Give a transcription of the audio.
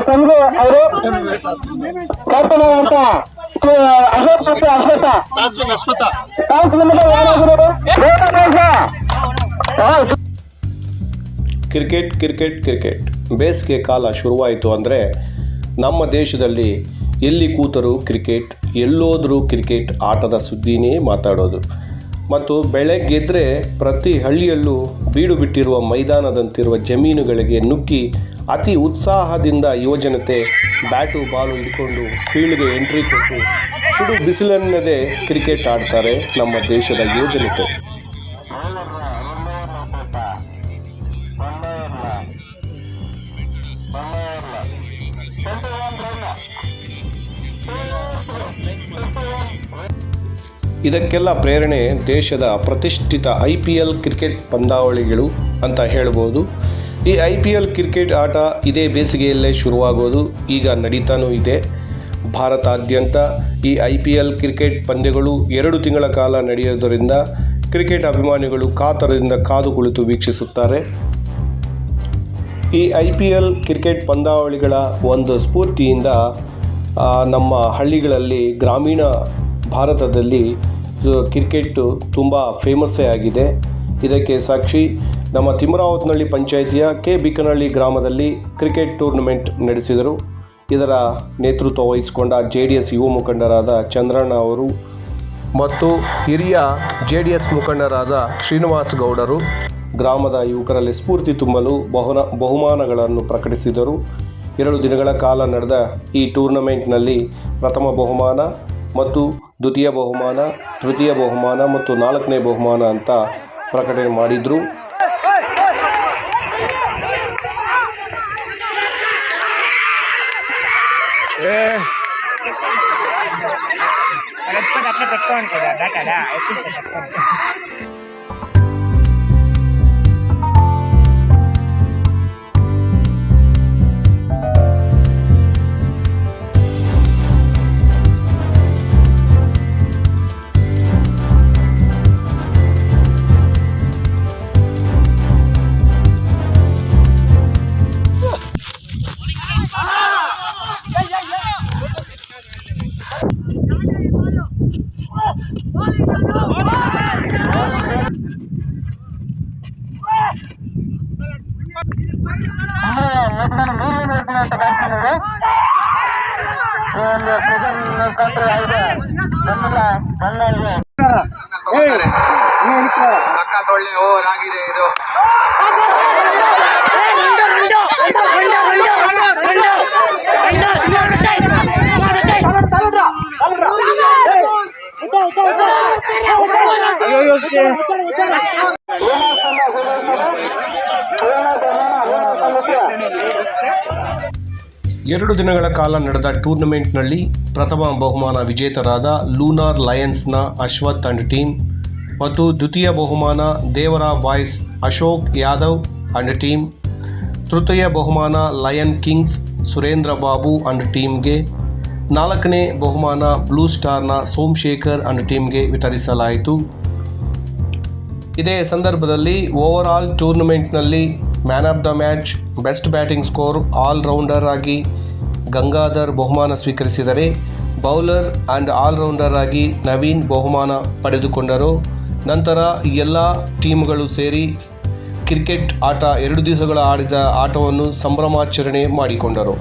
ಸಂಘ ಅವರು ಕ್ಯಾಪ್ಟನ್ ಅಂತ ಕ್ರಿಕೆಟ್ ಕ್ರಿಕೆಟ್ ಕ್ರಿಕೆಟ್ ಬೇಸಿಗೆ ಕಾಲ ಶುರುವಾಯಿತು ಅಂದರೆ ನಮ್ಮ ದೇಶದಲ್ಲಿ ಎಲ್ಲಿ ಕೂತರೂ ಕ್ರಿಕೆಟ್, ಎಲ್ಲೋದರೂ ಕ್ರಿಕೆಟ್ ಆಟದ ಸುದ್ದಿನೇ ಮಾತಾಡೋದು. ಮತ್ತು ಬೆಳಗ್ಗೆದ್ದರೆ ಪ್ರತಿ ಹಳ್ಳಿಯಲ್ಲೂ ಬೀಡು ಬಿಟ್ಟಿರುವ ಮೈದಾನದಂತಿರುವ ಜಮೀನುಗಳಿಗೆ ನುಗ್ಗಿ ಅತಿ ಉತ್ಸಾಹದಿಂದ ಯುವಜನತೆ ಬ್ಯಾಟು ಬಾಲು ಹಿಡ್ಕೊಂಡು ಫೀಲ್ಡ್ಗೆ ಎಂಟ್ರಿ ಕೊಟ್ಟು ಸುಡು ಬಿಸಿಲನ್ನದೇ ಕ್ರಿಕೆಟ್ ಆಡ್ತಾರೆ ನಮ್ಮ ದೇಶದ ಯುವಜನತೆ. ಇದಕ್ಕೆಲ್ಲ ಪ್ರೇರಣೆ ದೇಶದ ಪ್ರತಿಷ್ಠಿತ IPL ಕ್ರಿಕೆಟ್ ಪಂದ್ಯಾವಳಿಗಳು ಅಂತ ಹೇಳ್ಬೋದು. ಈ IPL ಕ್ರಿಕೆಟ್ ಆಟ ಇದೇ ಬೇಸಿಗೆಯಲ್ಲೇ ಶುರುವಾಗೋದು, ಈಗ ನಡೀತಾನೂ ಇದೆ. ಭಾರತಾದ್ಯಂತ ಈ IPL ಕ್ರಿಕೆಟ್ ಪಂದ್ಯಗಳು 2 ತಿಂಗಳ ಕಾಲ ನಡೆಯೋದರಿಂದ ಕ್ರಿಕೆಟ್ ಅಭಿಮಾನಿಗಳು ಕಾತರದಿಂದ ಕಾದು ಕುಳಿತು ವೀಕ್ಷಿಸುತ್ತಾರೆ. ಈ IPL ಕ್ರಿಕೆಟ್ ಪಂದ್ಯಾವಳಿಗಳ ಒಂದು ಸ್ಫೂರ್ತಿಯಿಂದ ನಮ್ಮ ಹಳ್ಳಿಗಳಲ್ಲಿ, ಗ್ರಾಮೀಣ ಭಾರತದಲ್ಲಿ ಕ್ರಿಕೆಟ್ಟು ತುಂಬ ಫೇಮಸ್ಸೇ ಆಗಿದೆ. ಇದಕ್ಕೆ ಸಾಕ್ಷಿ ನಮ್ಮ ತಿಮ್ಮರಾವತ್ನಹಳ್ಳಿ ಪಂಚಾಯಿತಿಯ ಬಿಕನಹಳ್ಳಿ ಗ್ರಾಮದಲ್ಲಿ ಕ್ರಿಕೆಟ್ ಟೂರ್ನಮೆಂಟ್ ನಡೆಸಿದರು. ಇದರ ನೇತೃತ್ವ ವಹಿಸಿಕೊಂಡ JDS ಯುವ ಮುಖಂಡರಾದ ಚಂದ್ರಣ್ಣ ಅವರು ಮತ್ತು ಹಿರಿಯ JDS ಮುಖಂಡರಾದ ಶ್ರೀನಿವಾಸ್ ಗೌಡರು ಗ್ರಾಮದ ಯುವಕರಲ್ಲಿ ಸ್ಫೂರ್ತಿ ತುಂಬಲು ಬಹುಮಾನಗಳನ್ನು ಪ್ರಕಟಿಸಿದರು. 2 ದಿನಗಳ ಕಾಲ ನಡೆದ ಈ ಟೂರ್ನಮೆಂಟ್ನಲ್ಲಿ ಪ್ರಥಮ ಬಹುಮಾನ ಮತ್ತು ದ್ವಿತೀಯ ಬಹುಮಾನ, ತೃತೀಯ ಬಹುಮಾನ ಮತ್ತು 4ನೇ ಬಹುಮಾನ ಅಂತ ಪ್ರಕಟಣೆ ಮಾಡಿದರು. ಎರಡು ದಿನಗಳ ಕಾಲ ನಡೆದ ಟೂರ್ನಮೆಂಟ್ನಲ್ಲಿ ಪ್ರಥಮ ಬಹುಮಾನ ವಿಜೇತರಾದ ಲೂನಾರ್ ಲಯನ್ಸ್ನ ಅಶ್ವಥ್ ಅಂಡ್ ಟೀಮ್ ಮತ್ತು ದ್ವಿತೀಯ ಬಹುಮಾನ ದೇವರ boys Ashok Yadav and team, ತೃತೀಯ ಬಹುಮಾನ lion Kings Surendra Babu and ಟೀಮ್ಗೆ, 4ನೇ ಬಹುಮಾನ ಬ್ಲೂ ಸ್ಟಾರ್ನ ಸೋಮಶೇಖರ್ ಅಂಡ್ ಟೀಮ್ಗೆ ವಿತರಿಸಲಾಯಿತು. ಇದೇ ಸಂದರ್ಭದಲ್ಲಿ ಓವರಾಲ್ ಟೂರ್ನಮೆಂಟ್ನಲ್ಲಿ man of the match, best batting score, allrounder ಆಗಿ ಗಂಗಾಧರ್ ಬಹುಮಾನ ಸ್ವೀಕರಿಸಿದರೆ ಬೌಲರ್ ಆ್ಯಂಡ್ ಆಲ್ರೌಂಡರ್ ಆಗಿ ನವೀನ್ ಬಹುಮಾನ ಪಡೆದುಕೊಂಡರು. ನಂತರ ಎಲ್ಲ ಟೀಮ್ಗಳು ಸೇರಿ ಕ್ರಿಕೆಟ್ ಆಟ 2 ದಿವಸಗಳ ಆಡಿದ ಆಟವನ್ನು ಸಂಭ್ರಮಾಚರಣೆ ಮಾಡಿಕೊಂಡರು.